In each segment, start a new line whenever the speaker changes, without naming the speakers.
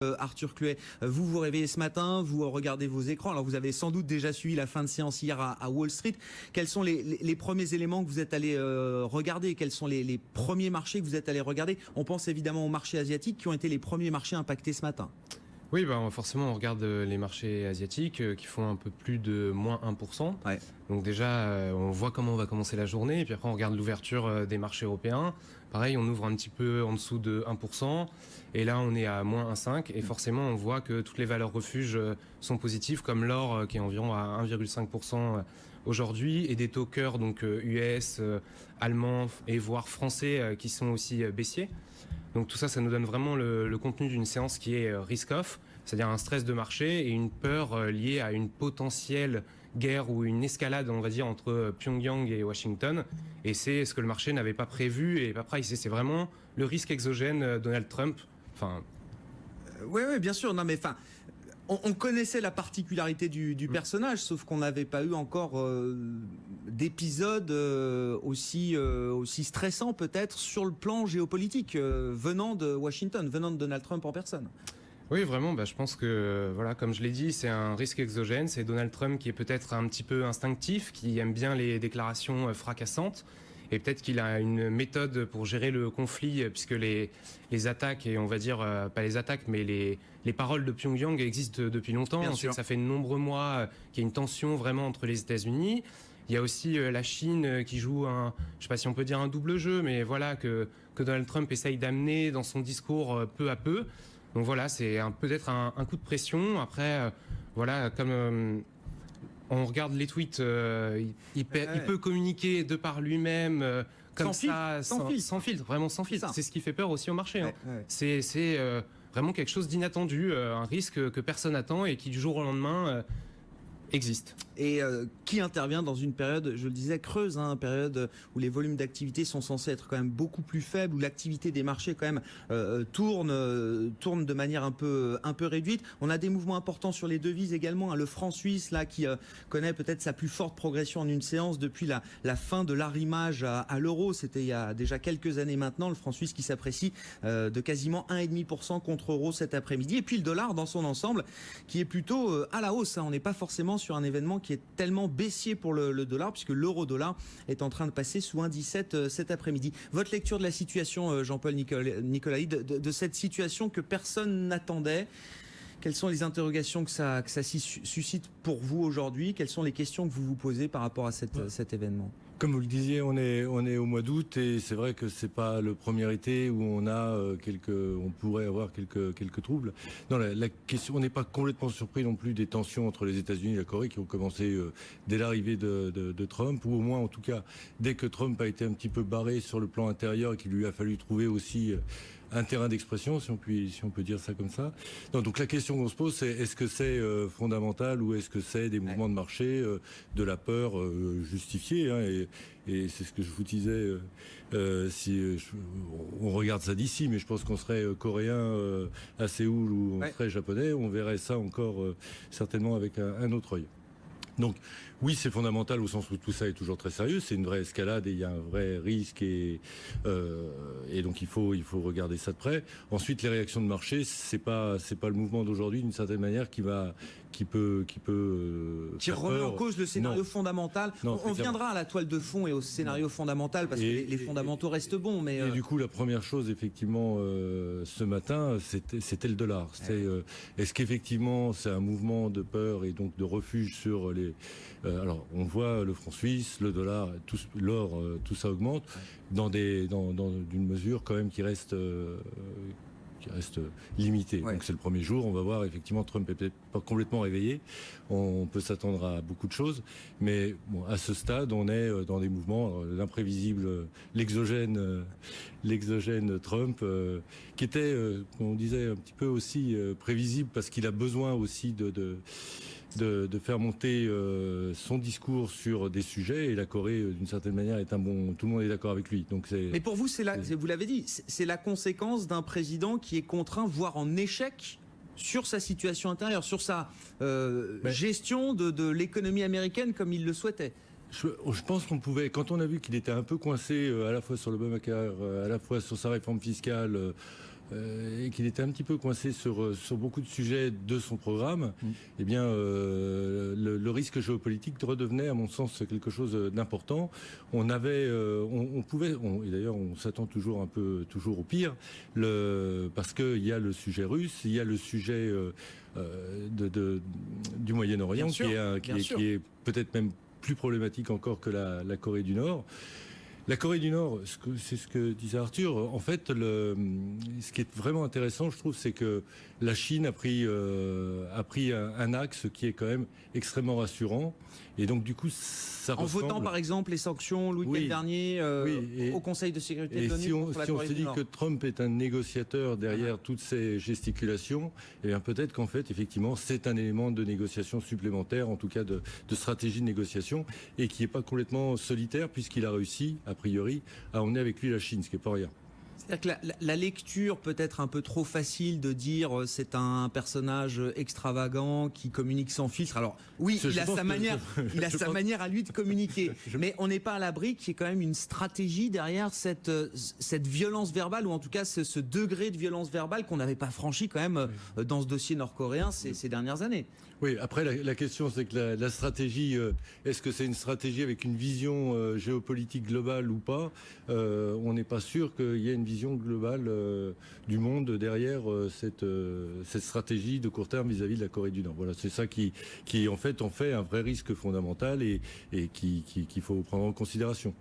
Arthur Cluet, vous vous réveillez ce matin, vous regardez vos écrans. Alors vous avez sans doute déjà suivi la fin de séance hier à Wall Street. Quels sont les premiers éléments que vous êtes allé regarder? Quels sont les premiers marchés que vous êtes allé regarder? On pense évidemment aux marchés asiatiques qui ont été les premiers marchés impactés ce matin.
Oui, forcément, on regarde les marchés asiatiques qui font un peu plus de moins 1%.
Ouais.
Donc déjà, on voit comment on va commencer la journée. Et puis après, on regarde l'ouverture des marchés européens. Pareil, on ouvre un petit peu en dessous de 1%. Et là, on est à moins 1,5. Et forcément, on voit que toutes les valeurs refuges sont positives, comme l'or qui est environ à 1,5% aujourd'hui. Et des taux cœur, donc US, allemands et voire français qui sont aussi baissiers. Donc tout ça, ça nous donne vraiment le contenu d'une séance qui est risk-off, c'est-à-dire un stress de marché et une peur liée à une potentielle guerre ou une escalade, on va dire, entre Pyongyang et Washington. Et c'est ce que le marché n'avait pas prévu et pas pricé. C'est vraiment le risque exogène Donald Trump.
Oui, bien sûr. Non, mais on connaissait la particularité du personnage, sauf qu'on n'avait pas eu encore d'épisode aussi stressant peut-être sur le plan géopolitique venant de Washington, venant de Donald Trump en personne.
Oui, vraiment, je pense que, voilà, comme je l'ai dit, c'est un risque exogène. C'est Donald Trump qui est peut-être un petit peu instinctif, qui aime bien les déclarations fracassantes. Et peut-être qu'il a une méthode pour gérer le conflit, puisque les attaques, et on va dire, pas les attaques, mais les paroles de Pyongyang existent depuis longtemps.
Bien
Ensuite,
sûr.
ça fait de nombreux mois qu'il y a une tension vraiment entre les États-Unis. Il y a aussi la Chine qui joue je sais pas si on peut dire un double jeu, mais voilà, que Donald Trump essaye d'amener dans son discours peu à peu. Donc voilà, c'est peut-être un coup de pression. Après, voilà, comme on regarde les tweets, il peut communiquer de par lui-même, comme sans filtre, vraiment sans filtre. C'est ce qui fait peur aussi au marché.
Ouais.
C'est vraiment quelque chose d'inattendu, un risque que personne n'attend et qui du jour au lendemain existe.
Et qui intervient dans une période, je le disais, creuse, une période où les volumes d'activité sont censés être quand même beaucoup plus faibles, où l'activité des marchés quand même tourne de manière un peu réduite. On a des mouvements importants sur les devises également, le franc suisse là qui connaît peut-être sa plus forte progression en une séance depuis la fin de l'arrimage à l'euro. C'était il y a déjà quelques années maintenant, le franc suisse qui s'apprécie de quasiment 1,5% contre euro cet après-midi. Et puis le dollar dans son ensemble qui est plutôt à la hausse. On n'est pas forcément sur un événement qui est tellement baissier pour le dollar, puisque l'euro-dollar est en train de passer sous 1,17 cet après-midi. Votre lecture de la situation, Jean-Paul Nicolaï, de cette situation que personne n'attendait, quelles sont les interrogations que ça suscite pour vous aujourd'hui? Quelles sont les questions que vous vous posez par rapport à cet événement?
Comme vous le disiez, on est au mois d'août et c'est vrai que c'est pas le premier été où on pourrait avoir quelques troubles. Non, la question, on n'est pas complètement surpris non plus des tensions entre les États-Unis et la Corée qui ont commencé dès l'arrivée de Trump, ou au moins en tout cas dès que Trump a été un petit peu barré sur le plan intérieur et qu'il lui a fallu trouver aussi un terrain d'expression, si on peut dire ça comme ça. Non, donc la question qu'on se pose, c'est est-ce que c'est fondamental ou est-ce que c'est des mouvements de marché, de la peur justifiée, et c'est ce que je vous disais, on regarde ça d'ici, mais je pense qu'on serait coréen à Séoul ou on serait japonais, on verrait ça encore certainement avec un autre œil. Donc oui, c'est fondamental au sens où tout ça est toujours très sérieux. C'est une vraie escalade et il y a un vrai risque et donc il faut regarder ça de près. Ensuite, les réactions de marché, c'est pas le mouvement d'aujourd'hui d'une certaine manière qui peut
remet en cause le scénario fondamental. On viendra à la toile de fond et au scénario fondamental parce que les fondamentaux restent bons. Mais
et du coup, la première chose effectivement ce matin, c'était le dollar. Est-ce qu'effectivement c'est un mouvement de peur et donc de refuge sur les alors, on voit le franc suisse, le dollar, l'or, tout ça augmente dans une mesure quand même qui reste limitée. Donc c'est le premier jour, on va voir, effectivement, Trump est peut-être pas complètement réveillé, on peut s'attendre à beaucoup de choses, mais bon, à ce stade, on est dans des mouvements, l'imprévisible, l'exogène Trump, qui était, on disait, un petit peu aussi prévisible, parce qu'il a besoin aussi de faire monter son discours sur des sujets, et la Corée d'une certaine manière est tout le monde est d'accord avec lui. Donc
mais pour vous, vous l'avez dit, c'est la conséquence d'un président qui est contraint, voire en échec sur sa situation intérieure, sur sa gestion de l'économie américaine comme il le souhaitait.
Je pense qu'on pouvait, quand on a vu qu'il était un peu coincé à la fois sur l'Obamacare, à la fois sur sa réforme fiscale, et qu'il était un petit peu coincé sur beaucoup de sujets de son programme, eh bien, le risque géopolitique redevenait, à mon sens, quelque chose d'important. On avait, on pouvait, et d'ailleurs, on s'attend toujours toujours au pire, parce qu'il y a le sujet russe, il y a le sujet du Moyen-Orient, qui est peut-être même plus problématique encore que la Corée du Nord. La Corée du Nord, c'est ce que disait Arthur. En fait, ce qui est vraiment intéressant, je trouve, c'est que la Chine a pris un axe qui est quand même extrêmement rassurant. Et donc, du coup, ça ressemble...
En votant, par exemple, les sanctions le week-end dernier au Conseil de sécurité de l'ONU.
Si on se dit que Trump est un négociateur derrière toutes ces gesticulations, eh bien peut-être qu'en fait, effectivement, c'est un élément de négociation supplémentaire, en tout cas de stratégie de négociation, et qui n'est pas complètement solitaire, puisqu'il a réussi, a priori, à emmener avec lui la Chine, ce qui n'est pas rien.
C'est-à-dire que la lecture peut être un peu trop facile de dire c'est un personnage extravagant qui communique sans filtre. Alors oui, il a sa manière à lui de communiquer, mais on n'est pas à l'abri qu'il y ait quand même une stratégie derrière cette violence verbale, ou en tout cas ce degré de violence verbale qu'on n'avait pas franchi quand même dans ce dossier nord-coréen ces dernières années.
Oui, après la question c'est que la stratégie, est-ce que c'est une stratégie avec une vision géopolitique globale ou pas? On n'est pas sûr qu'il y ait une vision globale du monde derrière cette stratégie de court terme vis-à-vis de la Corée du Nord. Voilà, c'est ça qui en fait un vrai risque fondamental et qu'il faut prendre en considération.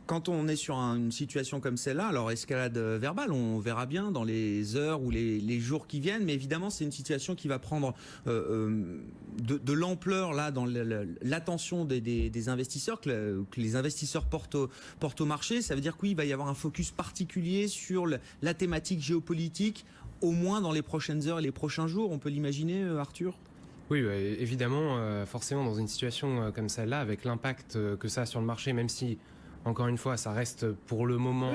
Quand on est sur une situation comme celle-là, alors escalade verbale, on verra bien dans les heures ou les jours qui viennent, mais évidemment c'est une situation qui va prendre de l'ampleur là dans l'attention des investisseurs, que les investisseurs portent au marché. Ça veut dire qu'il va y avoir un focus particulier sur la thématique géopolitique, au moins dans les prochaines heures et les prochains jours. On peut l'imaginer, Arthur ?
Oui, évidemment, forcément dans une situation comme celle-là, avec l'impact que ça a sur le marché, même si encore une fois, ça reste pour le moment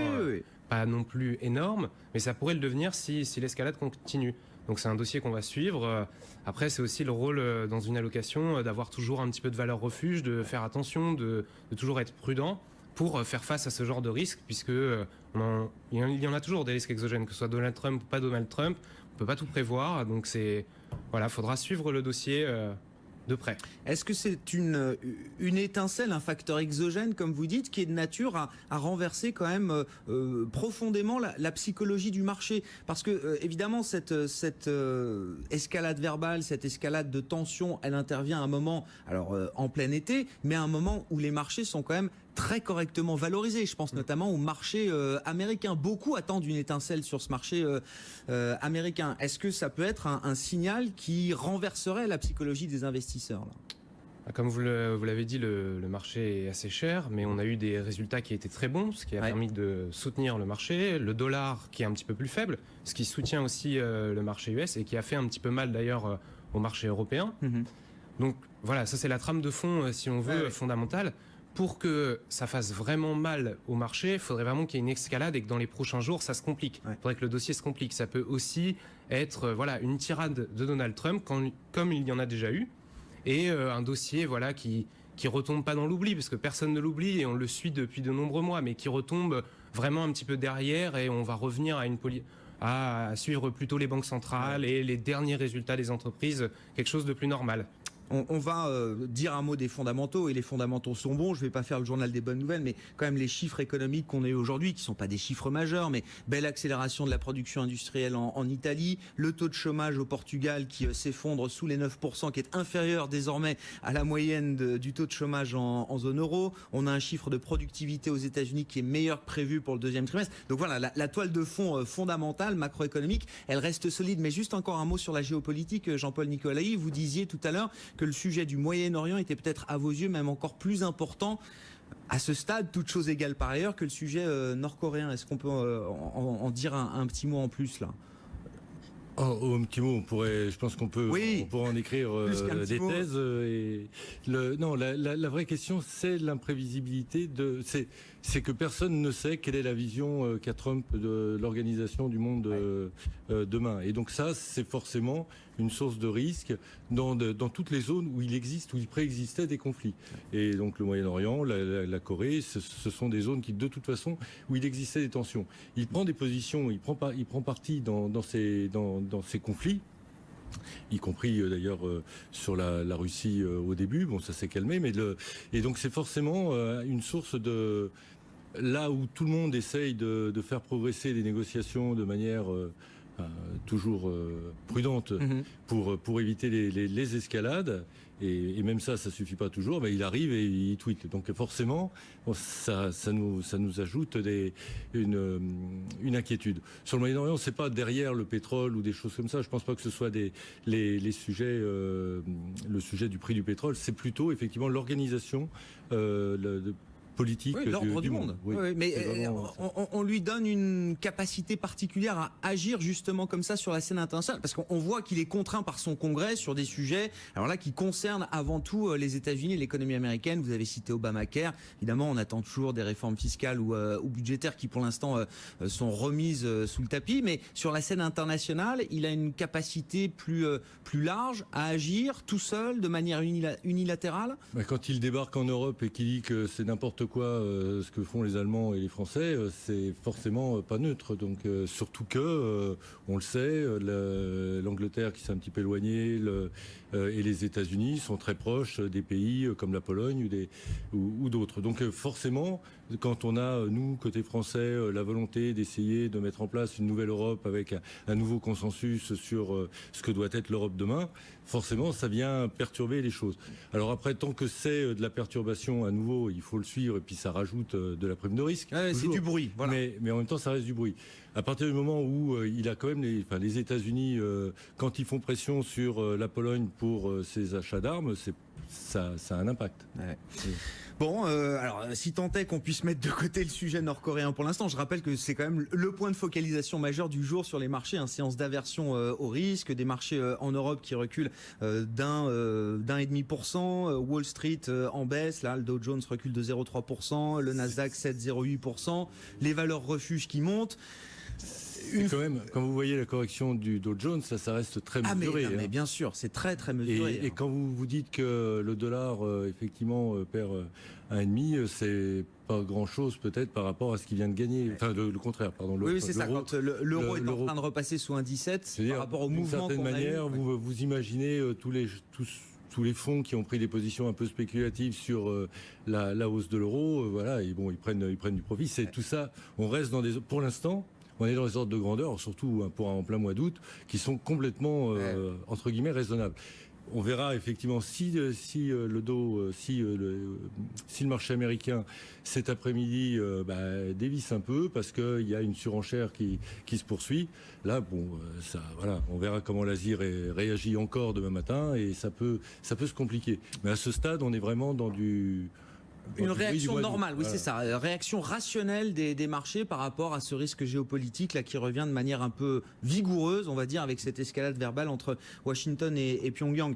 pas non plus énorme, mais ça pourrait le devenir si l'escalade continue. Donc c'est un dossier qu'on va suivre. Après, c'est aussi le rôle dans une allocation d'avoir toujours un petit peu de valeur refuge, de faire attention, de toujours être prudent pour faire face à ce genre de risque, puisque il y en a toujours des risques exogènes, que ce soit Donald Trump ou pas Donald Trump. On ne peut pas tout prévoir, donc faudra suivre le dossier de près.
Est-ce que c'est une étincelle, un facteur exogène, comme vous dites, qui est de nature à renverser quand même profondément la psychologie du marché? Parce que évidemment cette escalade verbale, cette escalade de tension, elle intervient à un moment, alors en plein été, mais à un moment où les marchés sont quand même très correctement valorisés. Je pense notamment au marché américain. Beaucoup attendent une étincelle sur ce marché américain. Est-ce que ça peut être un signal qui renverserait la psychologie des investisseurs là?
Comme vous l'avez dit, le marché est assez cher, mais on a eu des résultats qui étaient très bons, ce qui a permis de soutenir le marché. Le dollar qui est un petit peu plus faible, ce qui soutient aussi le marché US et qui a fait un petit peu mal d'ailleurs au marché européen. Donc voilà, ça c'est la trame de fond, si on veut, fondamentale. Pour que ça fasse vraiment mal au marché, il faudrait vraiment qu'il y ait une escalade et que dans les prochains jours, ça se complique. Il faudrait que le dossier se complique. Ça peut aussi être une tirade de Donald Trump, comme il y en a déjà eu, et un dossier qui retombe pas dans l'oubli, parce que personne ne l'oublie et on le suit depuis de nombreux mois, mais qui retombe vraiment un petit peu derrière et on va revenir à suivre plutôt les banques centrales et les derniers résultats des entreprises, quelque chose de plus normal.
On va dire un mot des fondamentaux, et les fondamentaux sont bons. Je ne vais pas faire le journal des bonnes nouvelles, mais quand même les chiffres économiques qu'on a eu aujourd'hui, qui ne sont pas des chiffres majeurs, mais belle accélération de la production industrielle en Italie, le taux de chômage au Portugal qui s'effondre sous les 9%, qui est inférieur désormais à la moyenne du taux de chômage en zone euro. On a un chiffre de productivité aux États-Unis qui est meilleur que prévu pour le deuxième trimestre. Donc voilà, la toile de fond fondamentale, macroéconomique, elle reste solide. Mais juste encore un mot sur la géopolitique, Jean-Paul Nicolai. Vous disiez tout à l'heure que le sujet du Moyen-Orient était peut-être à vos yeux même encore plus important à ce stade, toute chose égale par ailleurs, que le sujet nord-coréen. Est-ce qu'on peut en dire un petit mot en plus là?
Un petit mot, je pense qu'on peut, on pourrait en écrire des thèses. La vraie question, c'est l'imprévisibilité. C'est que personne ne sait quelle est la vision qu'a Trump de l'organisation du monde demain. Et donc ça, c'est forcément une source de risque dans toutes les zones où il préexistait des conflits. Et donc le Moyen-Orient, la Corée, ce sont des zones qui, de toute façon, où il existait des tensions. Il prend des positions, il prend parti dans ces conflits, y compris d'ailleurs sur la Russie au début. Bon, ça s'est calmé, et donc c'est forcément une source de... Là où tout le monde essaye de faire progresser les négociations de manière toujours prudente pour éviter les escalades, et même ça suffit pas toujours, mais il arrive et il tweet. Donc forcément, ça nous ajoute une inquiétude. Sur le Moyen-Orient, c'est pas derrière le pétrole ou des choses comme ça. Je pense pas que ce soit les sujets, le sujet du prix du pétrole. C'est plutôt effectivement l'organisation politique
l'ordre du monde.
Oui,
mais on lui donne une capacité particulière à agir justement comme ça sur la scène internationale, parce qu'on voit qu'il est contraint par son Congrès sur des sujets, alors là, qui concernent avant tout les États-Unis et l'économie américaine. Vous avez cité Obamacare. Évidemment, on attend toujours des réformes fiscales ou budgétaires qui, pour l'instant, sont remises sous le tapis. Mais sur la scène internationale, il a une capacité plus large à agir tout seul, de manière unilatérale.
Quand il débarque en Europe et qu'il dit que c'est n'importe quoi ce que font les Allemands et les Français, c'est forcément pas neutre. Donc surtout que on le sait, l'Angleterre qui s'est un petit peu éloignée et les États-Unis sont très proches des pays comme la Pologne ou d'autres. Donc forcément, quand on a, nous, côté français, la volonté d'essayer de mettre en place une nouvelle Europe avec un nouveau consensus sur ce que doit être l'Europe demain, forcément, ça vient perturber les choses. Alors après, tant que c'est de la perturbation, à nouveau, il faut le suivre, et puis ça rajoute de la prime de risque.
C'est du bruit, voilà.
Mais en même temps, ça reste du bruit. À partir du moment où il a quand même les États-Unis, quand ils font pression sur la Pologne pour ses achats d'armes, ça a un impact.
Ouais. Bon, alors si tant est qu'on puisse mettre de côté le sujet nord-coréen pour l'instant, je rappelle que c'est quand même le point de focalisation majeur du jour sur les marchés, séance d'aversion au risque, des marchés en Europe qui reculent d'1,5%, Wall Street en baisse, là le Dow Jones recule de 0,3%, le Nasdaq 7,08%, les valeurs refuges qui montent.
Quand vous voyez la correction du Dow Jones, ça reste très mesuré.
Mais bien sûr, c'est très très mesuré.
Et quand vous vous dites que le dollar effectivement perd 1,5, c'est pas grand-chose peut-être par rapport à ce qu'il vient de gagner. Enfin, le contraire, pardon.
Oui, c'est ça. Quand l'euro est en train de repasser sous 1,17 par rapport au mouvement qu'on a eu. D'une certaine manière,
vous imaginez tous les fonds qui ont pris des positions un peu spéculatives sur la hausse de l'euro, voilà, et bon, ils prennent du profit. C'est tout ça. On reste pour l'instant. On est dans les ordres de grandeur, surtout en plein mois d'août, qui sont complètement, entre guillemets, raisonnables. On verra effectivement si le marché américain cet après-midi dévisse un peu parce qu'il y a une surenchère qui se poursuit. Là, on verra comment l'Asie réagit encore demain matin et ça peut se compliquer. Mais à ce stade, on est vraiment dans
une réaction normale, oui, voilà. C'est ça. Réaction rationnelle des marchés par rapport à ce risque géopolitique là qui revient de manière un peu vigoureuse, on va dire, avec cette escalade verbale entre Washington et Pyongyang.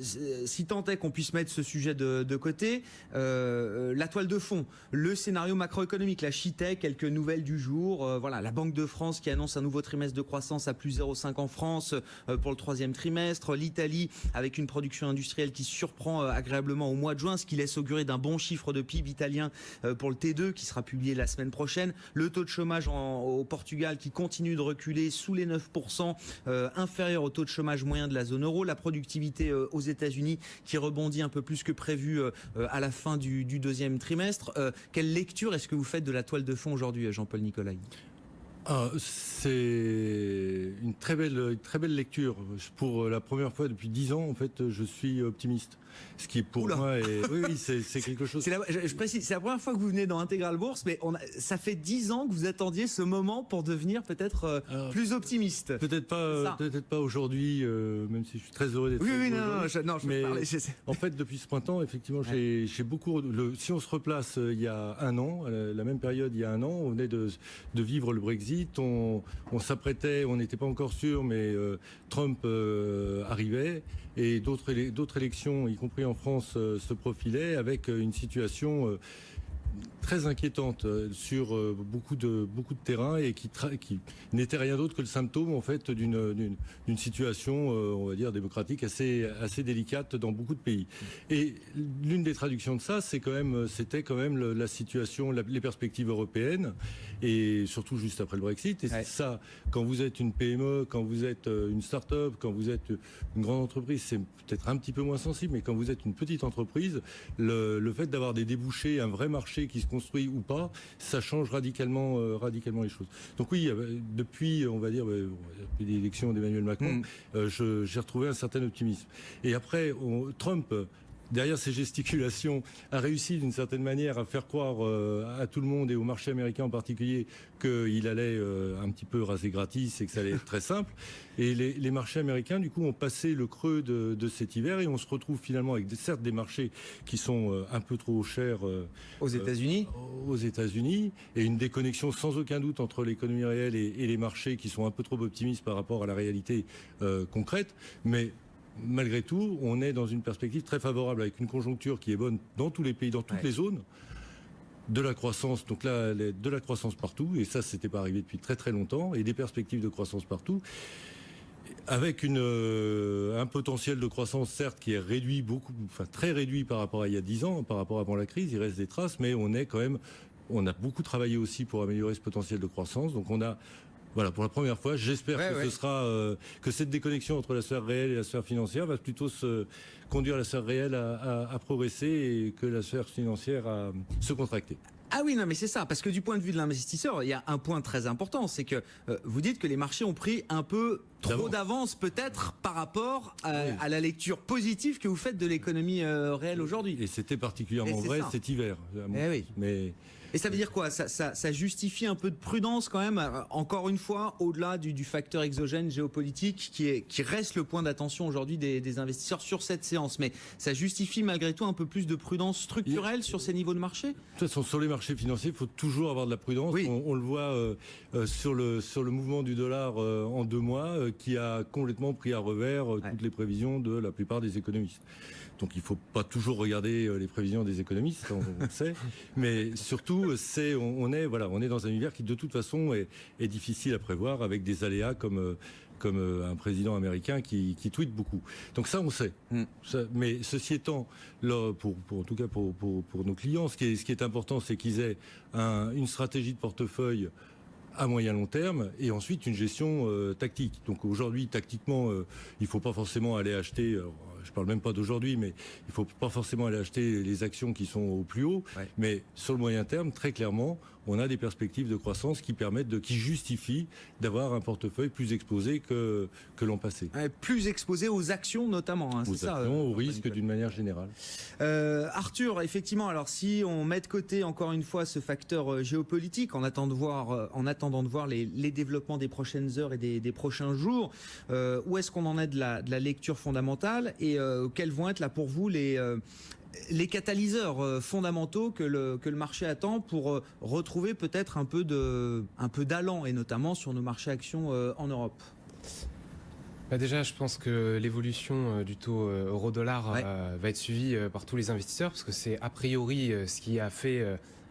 Si tant est qu'on puisse mettre ce sujet de côté, la toile de fond, le scénario macroéconomique, la Chitech, quelques nouvelles du jour. La Banque de France qui annonce un nouveau trimestre de croissance à plus 0,5 en France pour le troisième trimestre. L'Italie avec une production industrielle qui surprend agréablement au mois de juin, ce qui laisse augurer d'un bon chiffre de PIB italien pour le T2 qui sera publié la semaine prochaine. Le taux de chômage au Portugal qui continue de reculer sous les 9%, inférieur au taux de chômage moyen de la zone euro. La productivité aux États-Unis qui rebondit un peu plus que prévu à la fin du deuxième trimestre. Quelle lecture est-ce que vous faites de la toile de fond aujourd'hui, Jean-Paul Nicolai ?
C'est une très belle lecture. Pour la première fois depuis 10 ans, en fait, je suis optimiste. Ce qui pour moi oui, c'est quelque chose.
Je précise, c'est la première fois que vous venez dans Intégral Bourse, mais ça fait 10 ans que vous attendiez ce moment pour devenir peut-être plus optimiste.
Peut-être pas aujourd'hui, même si je suis très heureux d'être.
Oui, je peux parler.
En fait, depuis ce printemps, effectivement, j'ai beaucoup. Si on se replace il y a un an, à la même période il y a un an, on venait de vivre le Brexit, on s'apprêtait, on n'était pas encore sûr, mais Trump arrivait et d'autres élections, y compris en France, se profilaient avec une situation très inquiétante sur beaucoup de terrains et qui n'était rien d'autre que le symptôme en fait d'une situation, on va dire démocratique assez délicate dans beaucoup de pays. Et l'une des traductions de ça, c'était quand même la situation, les perspectives européennes et surtout juste après le Brexit. Et ça, quand vous êtes une PME, quand vous êtes une start-up, quand vous êtes une grande entreprise, c'est peut-être un petit peu moins sensible, mais quand vous êtes une petite entreprise, le fait d'avoir des débouchés, un vrai marché qui se construit ou pas, ça change radicalement les choses. Donc oui, depuis, on va dire, depuis l'élection d'Emmanuel Macron, j'ai retrouvé un certain optimisme. Et après, Trump, derrière ces gesticulations, a réussi d'une certaine manière à faire croire à tout le monde et au marché américain en particulier qu'il allait un petit peu raser gratis et que ça allait être très simple. Et les marchés américains, du coup, ont passé le creux de cet hiver et on se retrouve finalement avec certes des marchés qui sont un peu trop chers
aux États-Unis
et une déconnexion sans aucun doute entre l'économie réelle et les marchés qui sont un peu trop optimistes par rapport à la réalité concrète. Mais malgré tout, on est dans une perspective très favorable avec une conjoncture qui est bonne dans tous les pays, dans toutes les zones, de la croissance, donc là, de la croissance partout, et ça, c'était pas arrivé depuis très très longtemps, et des perspectives de croissance partout, avec un potentiel de croissance certes qui est réduit très réduit par rapport à il y a 10 ans, par rapport à avant la crise, il reste des traces, mais on a beaucoup travaillé aussi pour améliorer ce potentiel de croissance, donc on a voilà, pour la première fois, j'espère que ce sera que cette déconnexion entre la sphère réelle et la sphère financière va plutôt conduire la sphère réelle à progresser et que la sphère financière à se contracter.
Ah oui, non, mais c'est ça, parce que du point de vue de l'investisseur, il y a un point très important, c'est que vous dites que les marchés ont pris un peu trop d'avance peut-être par rapport à la lecture positive que vous faites de l'économie réelle aujourd'hui.
Et c'était particulièrement vrai cet hiver.
Et ça veut dire quoi ? Ça justifie un peu de prudence quand même, encore une fois, au-delà du facteur exogène géopolitique qui reste le point d'attention aujourd'hui des investisseurs sur cette séance. Mais ça justifie malgré tout un peu plus de prudence structurelle sur ces niveaux de marché ?
De toute façon, sur les marchés financiers, il faut toujours avoir de la prudence. Oui. On le voit sur le mouvement du dollar en 2 mois qui a complètement pris à revers toutes les prévisions de la plupart des économistes. Donc il ne faut pas toujours regarder les prévisions des économistes, on le sait, mais surtout on est dans un univers qui de toute façon est difficile à prévoir avec des aléas comme un président américain qui tweete beaucoup. Donc ça on sait. Mais ceci étant, là, en tout cas pour nos clients, ce qui est important, c'est qu'ils aient une stratégie de portefeuille à moyen long terme et ensuite une gestion tactique. Donc aujourd'hui, tactiquement, il ne faut pas forcément aller acheter, je ne parle même pas d'aujourd'hui, mais il ne faut pas forcément aller acheter les actions qui sont au plus haut. Mais sur le moyen terme, très clairement, on a des perspectives de croissance qui justifient d'avoir un portefeuille plus exposé que l'an passé.
Plus exposé aux actions notamment.
Aux actions, aux risques d'une manière générale.
Arthur, effectivement, alors si on met de côté encore une fois ce facteur géopolitique, en attendant de voir les développements des prochaines heures et des prochains jours, où est-ce qu'on en est de la lecture fondamentale et quels vont être là pour vous les catalyseurs fondamentaux que le marché attend pour retrouver peut-être un peu d'allant, et notamment sur nos marchés actions en Europe?
Déjà, je pense que l'évolution du taux euro-dollar va être suivie par tous les investisseurs, parce que c'est a priori ce qui a fait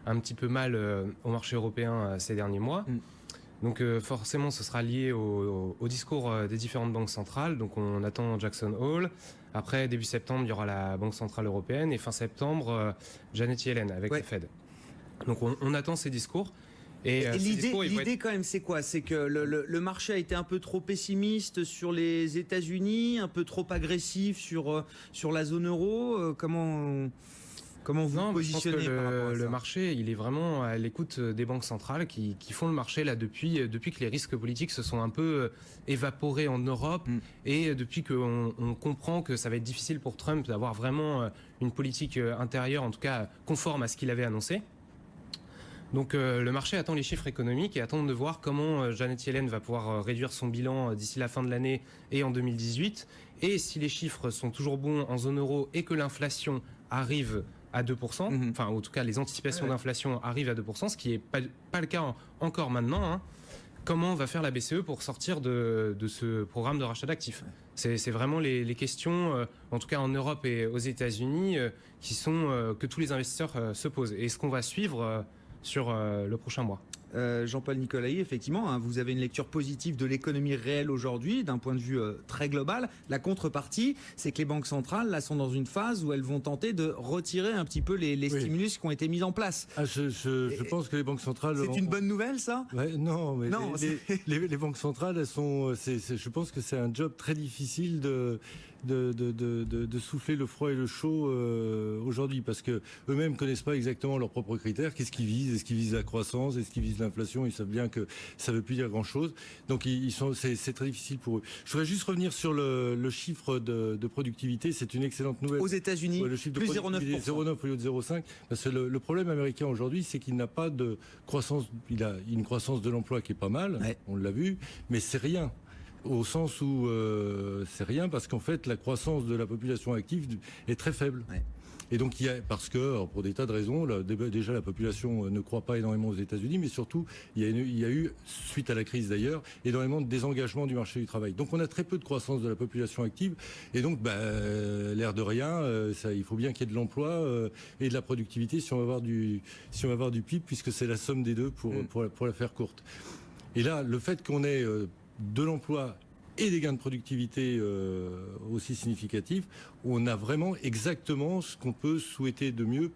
un petit peu mal au marché européen ces derniers mois. Donc forcément, ce sera lié au discours des différentes banques centrales. Donc on attend Jackson Hole. Après, début septembre, il y aura la Banque Centrale Européenne. Et fin septembre, Janet Yellen avec la Fed. Donc on attend ces discours. Et l'idée
quand même, c'est quoi? C'est que le marché a été un peu trop pessimiste sur les États-Unis, un peu trop agressif sur la zone euro. Comment vous positionnez par rapport à ça?
Le marché, il est vraiment à l'écoute des banques centrales qui font le marché là depuis que les risques politiques se sont un peu évaporés en Europe et depuis qu'on comprend que ça va être difficile pour Trump d'avoir vraiment une politique intérieure, en tout cas conforme à ce qu'il avait annoncé. Donc le marché attend les chiffres économiques et attend de voir comment Janet Yellen va pouvoir réduire son bilan d'ici la fin de l'année et en 2018. Et si les chiffres sont toujours bons en zone euro et que l'inflation arrive à 2%, enfin en tout cas les anticipations d'inflation arrivent à 2%, ce qui n'est pas le cas encore maintenant, comment va faire la BCE pour sortir de ce programme de rachat d'actifs. C'est vraiment les questions, en tout cas en Europe et aux États-Unis, que tous les investisseurs se posent. Et ce qu'on va suivre sur le prochain mois.
Jean-Paul Nicolai, effectivement, hein, vous avez une lecture positive de l'économie réelle aujourd'hui, d'un point de vue très global. La contrepartie, c'est que les banques centrales là, sont dans une phase où elles vont tenter de retirer un petit peu les stimulus qui ont été mis en place.
Je pense que les banques centrales...
C'est une bonne nouvelle, ça ?
Non, mais les banques centrales, elles sont... je pense que c'est un job très difficile de souffler le froid et le chaud aujourd'hui, parce que eux-mêmes connaissent pas exactement leurs propres critères. Qu'est-ce qu'ils visent ? Est-ce qu'ils visent la croissance ? Est-ce qu'ils visent l'inflation? Ils savent bien que ça veut plus dire grand-chose. Donc c'est très difficile pour eux. Je voudrais juste revenir sur le chiffre de productivité. C'est une excellente nouvelle.
Aux États-Unis,
le chiffre
plus
de
0,9%.
0,9 au lieu de 0,5. Parce que le problème américain aujourd'hui, c'est qu'il n'a pas de croissance. Il a une croissance de l'emploi qui est pas mal. Ouais. On l'a vu, mais c'est rien. Au sens où c'est rien, parce qu'en fait la croissance de la population active est très faible. Ouais. Et donc parce que pour des tas de raisons, déjà la population ne croît pas énormément aux États-Unis, mais surtout il y a eu, suite à la crise d'ailleurs, énormément de désengagement du marché du travail. Donc on a très peu de croissance de la population active, et donc l'air de rien, il faut bien qu'il y ait de l'emploi et de la productivité si on va avoir du PIB, puisque c'est la somme des deux pour la faire courte. Et là, le fait qu'on ait de l'emploi et des gains de productivité aussi significatifs, on a vraiment exactement ce qu'on peut souhaiter de mieux,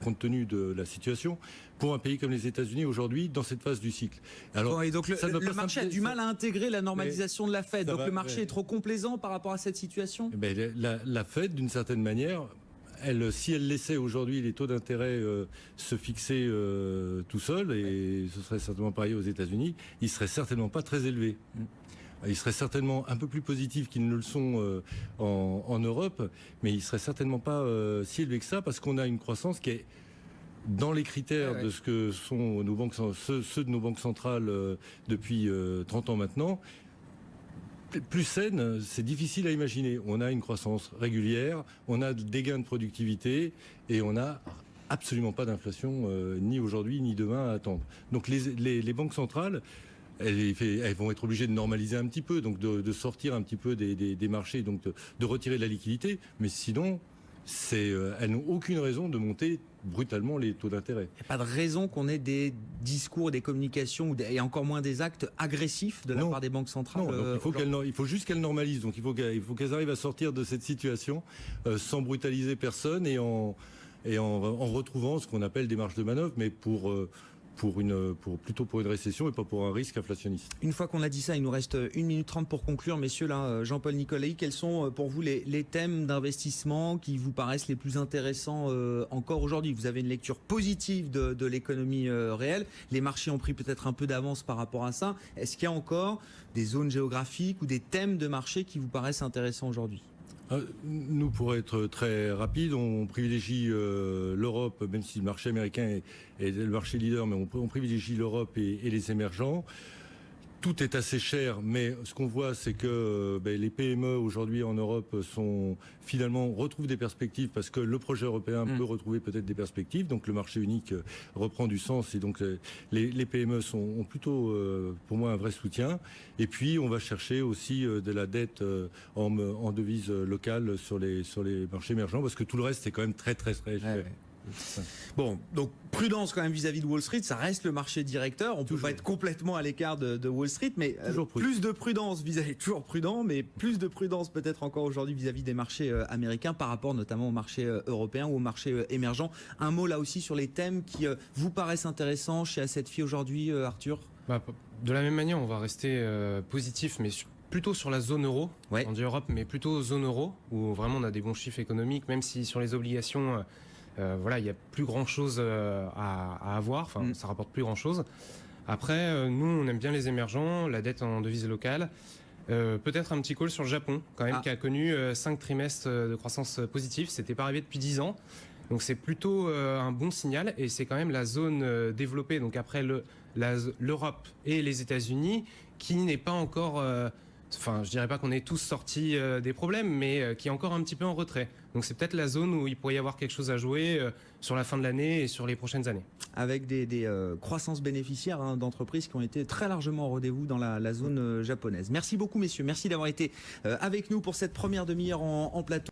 compte tenu de la situation, pour un pays comme les États-Unis aujourd'hui, dans cette phase du cycle.
Alors, bon, et donc le marché a du mal à intégrer la normalisation de la Fed. Donc le marché est trop complaisant par rapport à cette situation ?
La Fed, d'une certaine manière, si elle laissait aujourd'hui les taux d'intérêt se fixer tout seul, et ce serait certainement pareil aux États-Unis, ils seraient certainement pas très élevés. Ils seraient certainement un peu plus positifs qu'ils ne le sont en Europe, mais ils seraient certainement pas si élevés que ça, parce qu'on a une croissance qui est dans les critères de ce que sont nos banques, ceux de nos banques centrales depuis 30 ans maintenant. Plus saine, c'est difficile à imaginer. On a une croissance régulière, on a des gains de productivité, et on n'a absolument pas d'inflation, ni aujourd'hui ni demain à attendre. Donc les banques centrales, elles vont être obligées de normaliser un petit peu, donc de sortir un petit peu des marchés, donc de retirer de la liquidité. Mais sinon, elles n'ont aucune raison de monter brutalement les taux d'intérêt.
Il n'y a pas de raison qu'on ait des discours, des communications et encore moins des actes agressifs de la part des banques centrales.
Non, il faut juste qu'elles normalisent. Donc il faut qu'elles arrivent à sortir de cette situation sans brutaliser personne et en retrouvant ce qu'on appelle des marges de manœuvre, mais plutôt pour une récession et pas pour un risque inflationniste.
Une fois qu'on a dit ça, il nous reste 1 minute 30 pour conclure. Messieurs, là, Jean-Paul Nicolai, quels sont pour vous les thèmes d'investissement qui vous paraissent les plus intéressants encore aujourd'hui ? Vous avez une lecture positive de l'économie réelle. Les marchés ont pris peut-être un peu d'avance par rapport à ça. Est-ce qu'il y a encore des zones géographiques ou des thèmes de marché qui vous paraissent intéressants aujourd'hui ?
Nous, pour être très rapide, on privilégie l'Europe, même si le marché américain est le marché leader, mais on privilégie l'Europe et les émergents. Tout est assez cher, mais ce qu'on voit, c'est que les PME aujourd'hui en Europe retrouvent des perspectives, parce que le projet européen peut retrouver peut-être des perspectives. Donc le marché unique reprend du sens, et donc les PME ont plutôt, pour moi, un vrai soutien. Et puis on va chercher aussi de la dette en devise locale sur les marchés émergents, parce que tout le reste est quand même très très très cher.
Bon, donc prudence quand même vis-à-vis de Wall Street, ça reste le marché directeur, on ne peut pas être complètement à l'écart de Wall Street, mais plus de prudence vis-à-vis, toujours prudent, mais plus de prudence peut-être encore aujourd'hui vis-à-vis des marchés américains par rapport notamment au marché européen ou au marché émergent. Un mot là aussi sur les thèmes qui vous paraissent intéressants chez Assetfi aujourd'hui, Arthur ?
De la même manière, on va rester positif, mais plutôt sur la zone euro, on dit Europe, mais plutôt zone euro, où vraiment on a des bons chiffres économiques, même si sur les obligations... il n'y a plus grand-chose à avoir, ça rapporte plus grand-chose. Après, nous, on aime bien les émergents, la dette en devise locale. Peut-être un petit call sur le Japon, quand même, qui a connu 5 trimestres de croissance positive. C'était pas arrivé depuis 10 ans. Donc c'est plutôt un bon signal, et c'est quand même la zone développée, donc après l'Europe et les États-Unis, qui n'est pas encore enfin, je dirais pas qu'on est tous sortis des problèmes, mais qui est encore un petit peu en retrait. Donc c'est peut-être la zone où il pourrait y avoir quelque chose à jouer sur la fin de l'année et sur les prochaines années.
Avec des croissances bénéficiaires d'entreprises qui ont été très largement au rendez-vous dans la zone japonaise. Merci beaucoup messieurs, merci d'avoir été avec nous pour cette première demi-heure en plateau.